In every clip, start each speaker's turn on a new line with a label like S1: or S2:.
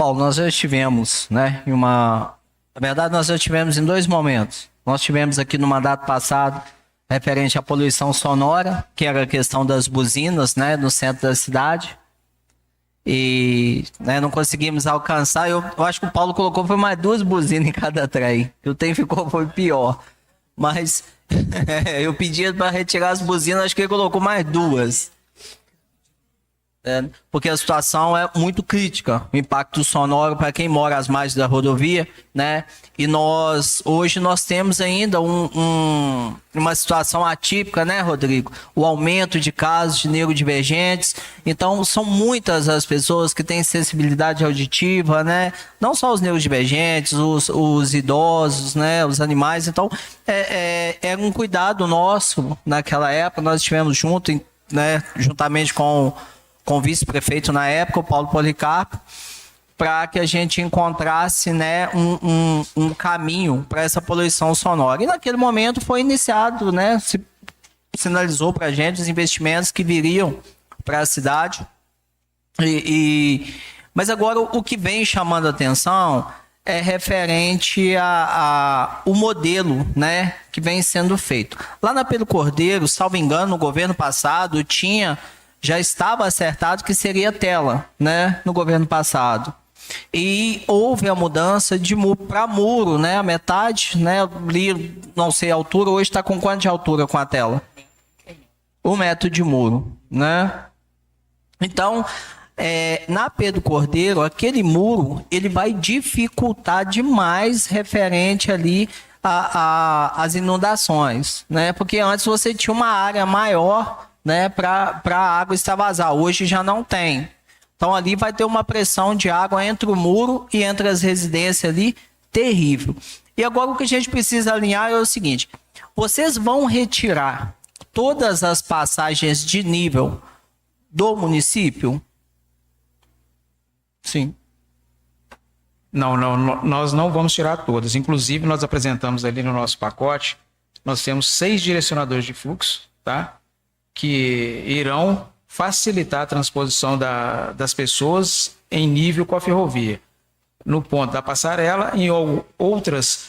S1: Paulo, nós já estivemos, né, Na verdade, nós já estivemos em dois momentos. Nós tivemos aqui no mandato passado, referente à poluição sonora, que era a questão das buzinas, né, no centro da cidade. E, né, não conseguimos alcançar. Eu acho que o Paulo colocou foi mais 2 buzinas em cada trem. E o trem foi pior. Mas eu pedi para retirar as buzinas, acho que ele colocou mais 2. Porque a situação é muito crítica, o impacto sonoro para quem mora às margens da rodovia, né? E hoje nós temos ainda uma situação atípica, né, Rodrigo? O aumento de casos de neurodivergentes. Então, são muitas as pessoas que têm sensibilidade auditiva, né? Não só os neurodivergentes, os idosos, né? Os animais. Então, é um cuidado nosso naquela época. Nós estivemos juntos, né? Juntamente com o vice-prefeito na época, o Paulo Policarpo, para que a gente encontrasse, né, um caminho para essa poluição sonora. E naquele momento foi iniciado, né, se sinalizou para a gente os investimentos que viriam para a cidade. Mas agora o que vem chamando a atenção é referente o modelo, né, que vem sendo feito. Lá na Pedro Cordeiro, salvo engano, no governo passado, já estava acertado que seria tela, né, no governo passado. E houve a mudança de para muro, né, a metade, né, ali, não sei a altura, hoje está com quanto de altura com a tela? 1 metro de muro, né? Então, na Pedro Cordeiro, aquele muro, ele vai dificultar demais referente ali às inundações, né? Porque antes você tinha uma área maior, né, para a água extravasar. Hoje já não tem. Então ali vai ter uma pressão de água entre o muro e entre as residências ali, terrível. E agora o que a gente precisa alinhar é o seguinte: vocês vão retirar todas as passagens de nível do município? Sim.
S2: Não, nós não vamos tirar todas. Inclusive, nós apresentamos ali no nosso pacote, nós temos 6 direcionadores de fluxo, tá? Que irão facilitar a transposição das pessoas em nível com a ferrovia. No ponto da passarela, em outras,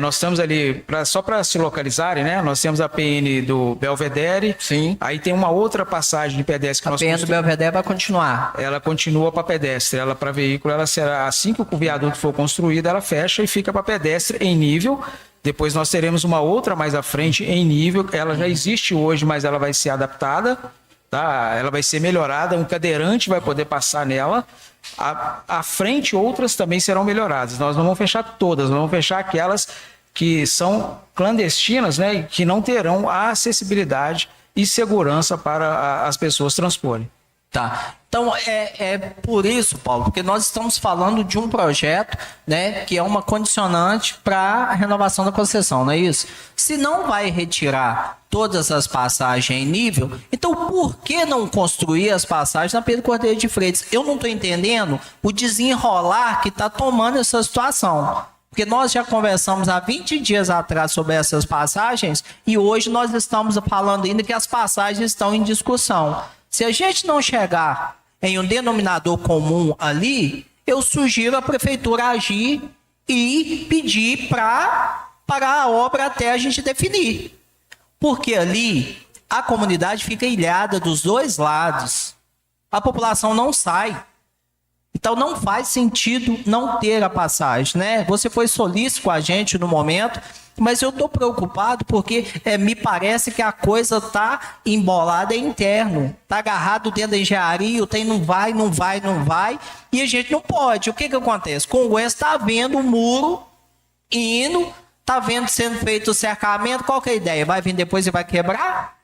S2: nós temos ali, só para se localizarem, né? Nós temos a PN do Belvedere.
S1: Sim.
S2: Aí tem uma outra passagem de pedestre que
S1: a PN do Belvedere vai continuar.
S2: Ela continua para pedestre. Ela para veículo, ela será, assim que o viaduto for construído, ela fecha e fica para pedestre em nível. Depois nós teremos uma outra mais à frente em nível. Ela já existe hoje, mas ela vai ser adaptada, tá? Ela vai ser melhorada. Um cadeirante vai poder passar nela. À frente, outras também serão melhoradas. Nós não vamos fechar todas, nós vamos fechar aquelas que são clandestinas, né? E que não terão a acessibilidade e segurança para as pessoas transporem.
S1: Tá. Então, é por isso, Paulo, porque nós estamos falando de um projeto, né, que é uma condicionante para a renovação da concessão, não é isso? Se não vai retirar todas as passagens em nível, então por que não construir as passagens na Pedro Cordeiro de Freitas? Eu não estou entendendo o desenrolar que está tomando essa situação. Porque nós já conversamos há 20 dias atrás sobre essas passagens e hoje nós estamos falando ainda que as passagens estão em discussão. Se a gente não chegar em um denominador comum ali, eu sugiro a prefeitura agir e pedir para parar a obra até a gente definir. Porque ali a comunidade fica ilhada dos 2 lados. A população não sai. Então não faz sentido não ter a passagem, né? Você foi solícito com a gente no momento, mas eu estou preocupado porque me parece que a coisa está embolada interno, está agarrado dentro da engenharia, o trem não vai, e a gente não pode. O que acontece? Congonhas está vendo o muro indo, está vendo sendo feito o cercamento, qual que é a ideia? Vai vir depois e vai quebrar?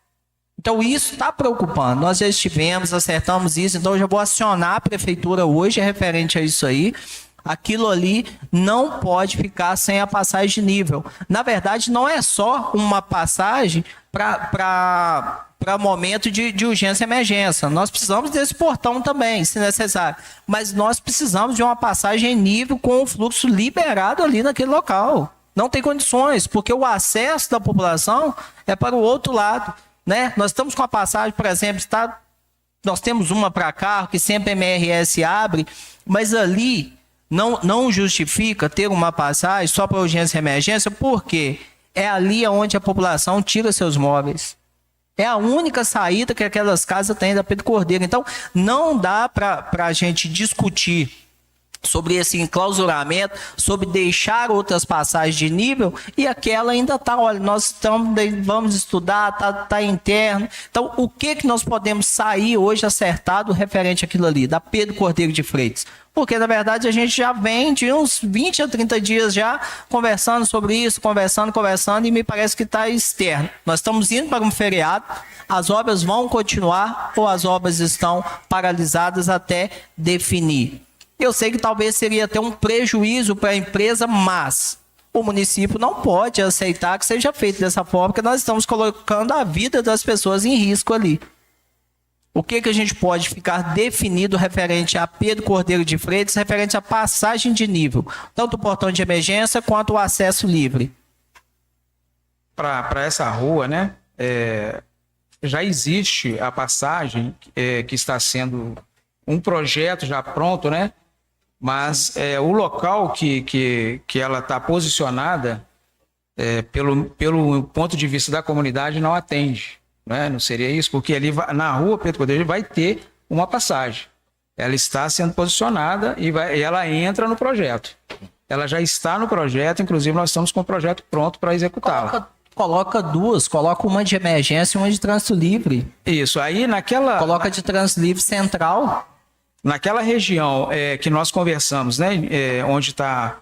S1: Então isso está preocupando. Nós já estivemos, acertamos isso, então eu já vou acionar a prefeitura hoje referente a isso aí. Aquilo ali não pode ficar sem a passagem de nível. Na verdade, não é só uma passagem para momento de urgência e emergência. Nós precisamos desse portão também, se necessário. Mas nós precisamos de uma passagem em nível com o fluxo liberado ali naquele local. Não tem condições, porque o acesso da população é para o outro lado, né? Nós estamos com a passagem, por exemplo, está Nós temos uma para carro que sempre a MRS abre, mas ali não justifica ter uma passagem só para urgência e emergência, porque é ali onde a população tira seus móveis. É a única saída que aquelas casas têm da Pedro Cordeiro. Então, não dá para a gente discutir sobre esse enclausuramento, sobre deixar outras passagens de nível, e aquela ainda está, olha, vamos estudar, tá interno. Então, o que nós podemos sair hoje acertado referente àquilo ali, da Pedro Cordeiro de Freitas? Porque, na verdade, a gente já vem de uns 20 a 30 dias já conversando sobre isso, conversando, e me parece que está externo. Nós estamos indo para um feriado, as obras vão continuar ou as obras estão paralisadas até definir. Eu sei que talvez seria até um prejuízo para a empresa, mas o município não pode aceitar que seja feito dessa forma, porque nós estamos colocando a vida das pessoas em risco ali. O que a gente pode ficar definido referente a Pedro Cordeiro de Freitas, referente à passagem de nível, tanto o portão de emergência quanto o acesso livre?
S2: Para essa rua, né, já existe a passagem que está sendo um projeto já pronto, né? Mas o local que ela está posicionada, pelo ponto de vista da comunidade, não atende. Né? Não seria isso? Porque ali na rua Pedro Cordeiro vai ter uma passagem. Ela está sendo posicionada e ela entra no projeto. Ela já está no projeto, inclusive nós estamos com o projeto pronto para executá-la.
S1: Coloca duas, coloca uma de emergência e uma de trânsito livre.
S2: Isso, aí naquela...
S1: Coloca de trânsito livre central...
S2: Naquela região que nós conversamos, né, onde está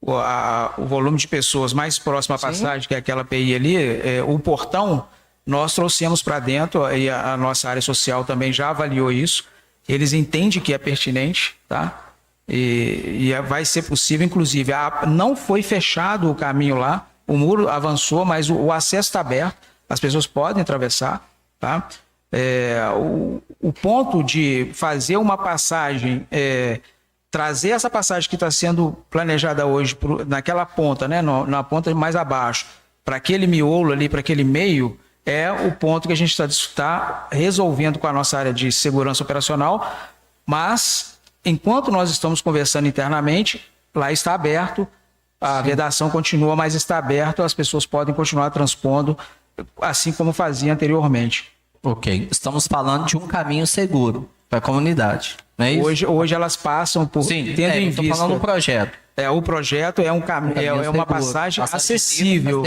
S2: o volume de pessoas mais próximo à passagem, que é aquela PI ali, o portão, nós trouxemos para dentro, e a nossa área social também já avaliou isso. Eles entendem que é pertinente, tá? E vai ser possível, inclusive, não foi fechado o caminho lá, o muro avançou, mas o acesso está aberto, as pessoas podem atravessar, tá? O ponto de fazer uma passagem, trazer essa passagem que está sendo planejada hoje naquela ponta, né, na ponta mais abaixo, para aquele miolo ali, para aquele meio, é o ponto que a gente está resolvendo com a nossa área de segurança operacional, mas enquanto nós estamos conversando internamente, lá está aberto, a vedação continua, mas está aberto, as pessoas podem continuar transpondo, assim como fazia anteriormente.
S1: Ok. Estamos falando de um caminho seguro para a comunidade, não é isso?
S2: Hoje elas passam por...
S1: Sim,
S2: tendo em
S1: estou
S2: vista,
S1: falando do projeto.
S2: O projeto é um caminho, é uma passagem acessível.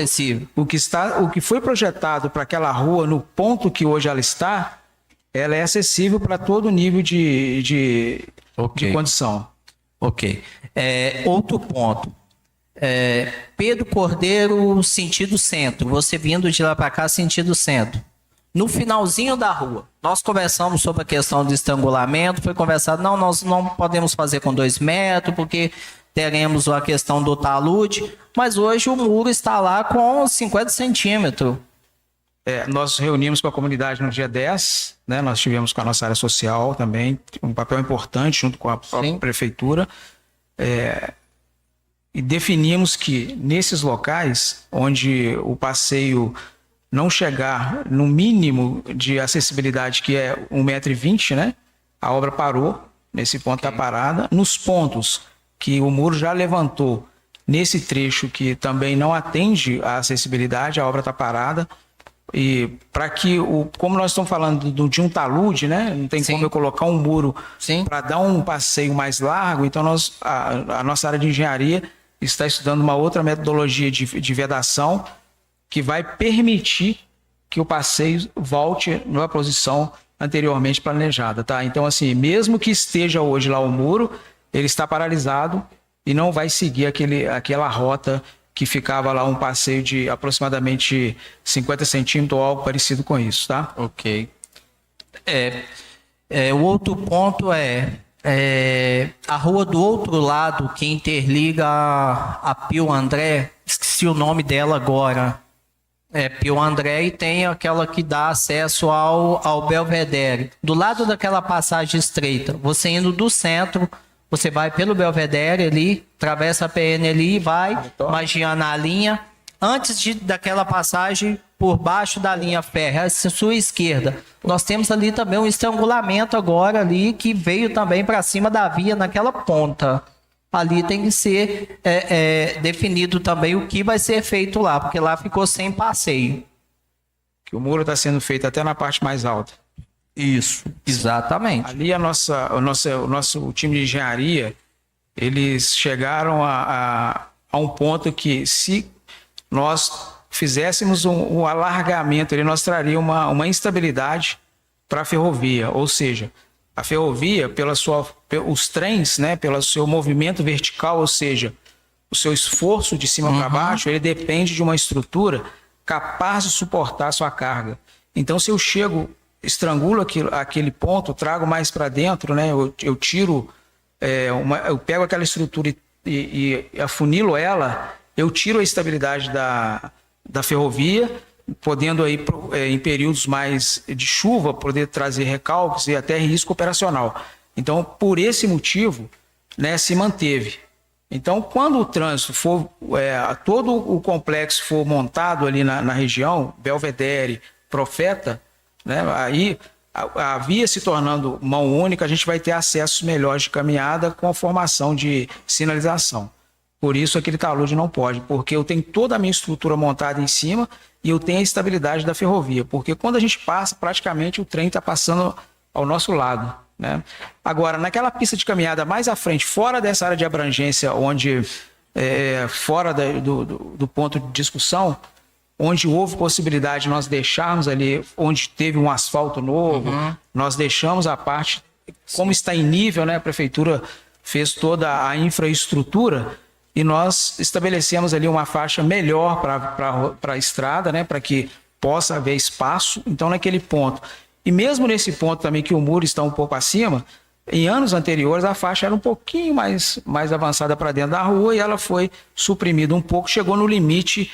S2: O que foi projetado para aquela rua, no ponto que hoje ela está, ela é acessível para todo nível de condição.
S1: Ok. Outro ponto. Pedro Cordeiro, sentido centro. Você vindo de lá para cá, sentido centro. No finalzinho da rua, nós conversamos sobre a questão do estrangulamento, foi conversado, não, nós não podemos fazer com 2 metros, porque teremos a questão do talude, mas hoje o muro está lá com 50 centímetros.
S2: Nós reunimos com a comunidade no dia 10, né? Nós tivemos com a nossa área social também, um papel importante junto com a própria prefeitura, e definimos que nesses locais onde o passeio não chegar no mínimo de acessibilidade, que é 1,20 m, né? A obra parou, nesse ponto está parada. Nos pontos que o muro já levantou, nesse trecho que também não atende a acessibilidade, a obra está parada. E para que, como nós estamos falando de um talude, né? Não tem como eu colocar um muro para dar um passeio mais largo, então a nossa área de engenharia está estudando uma outra metodologia de vedação, que vai permitir que o passeio volte na posição anteriormente planejada, tá? Então, assim, mesmo que esteja hoje lá o muro, ele está paralisado e não vai seguir aquela rota que ficava lá um passeio de aproximadamente 50 centímetros ou algo parecido com isso, tá?
S1: Ok. O outro ponto a rua do outro lado, que interliga a Pio André, esqueci o nome dela agora. Pio André, e tem aquela que dá acesso ao Belvedere. Do lado daquela passagem estreita, você indo do centro, você vai pelo Belvedere ali, atravessa a PN ali e vai magiando a linha daquela passagem por baixo da linha férrea, à sua esquerda, nós temos ali também um estrangulamento agora ali que veio também para cima da via naquela ponta. Ali tem que ser definido também o que vai ser feito lá, porque lá ficou sem passeio.
S2: Que o muro está sendo feito até na parte mais alta.
S1: Isso, exatamente.
S2: Ali o nosso time de engenharia, eles chegaram a um ponto que, se nós fizéssemos um alargamento, nós traria uma instabilidade para a ferrovia. Ou seja, a ferrovia, os trens, né, pelo seu movimento vertical, ou seja, o seu esforço de cima para baixo, ele depende de uma estrutura capaz de suportar a sua carga. Então, se eu estrangulo aquele ponto, trago mais para dentro, né, eu tiro, eu pego aquela estrutura e afunilo ela, eu tiro a estabilidade da ferrovia, podendo aí, em períodos mais de chuva, poder trazer recalques e até risco operacional. Então, por esse motivo, né, se manteve. Então, quando o trânsito for, todo o complexo for montado ali na região, Belvedere, Profeta, né, aí a via se tornando mão única, a gente vai ter acessos melhores de caminhada com a formação de sinalização. Por isso aquele talude não pode, porque eu tenho toda a minha estrutura montada em cima e eu tenho a estabilidade da ferrovia, porque quando a gente passa, praticamente o trem está passando ao nosso lado, né? Agora, naquela pista de caminhada mais à frente, fora dessa área de abrangência, onde fora do ponto de discussão, onde houve possibilidade de nós deixarmos ali, onde teve um asfalto novo, nós deixamos a parte, como está em nível, né? A prefeitura fez toda a infraestrutura e nós estabelecemos ali uma faixa melhor para a estrada, né? Para que possa haver espaço. Então, naquele ponto, e mesmo nesse ponto também que o muro está um pouco acima, em anos anteriores a faixa era um pouquinho mais avançada para dentro da rua e ela foi suprimida um pouco, chegou no limite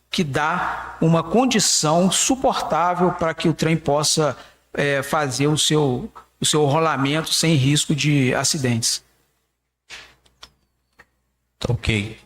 S2: que dá uma condição suportável para que o trem possa fazer o seu rolamento sem risco de acidentes.
S1: Ok.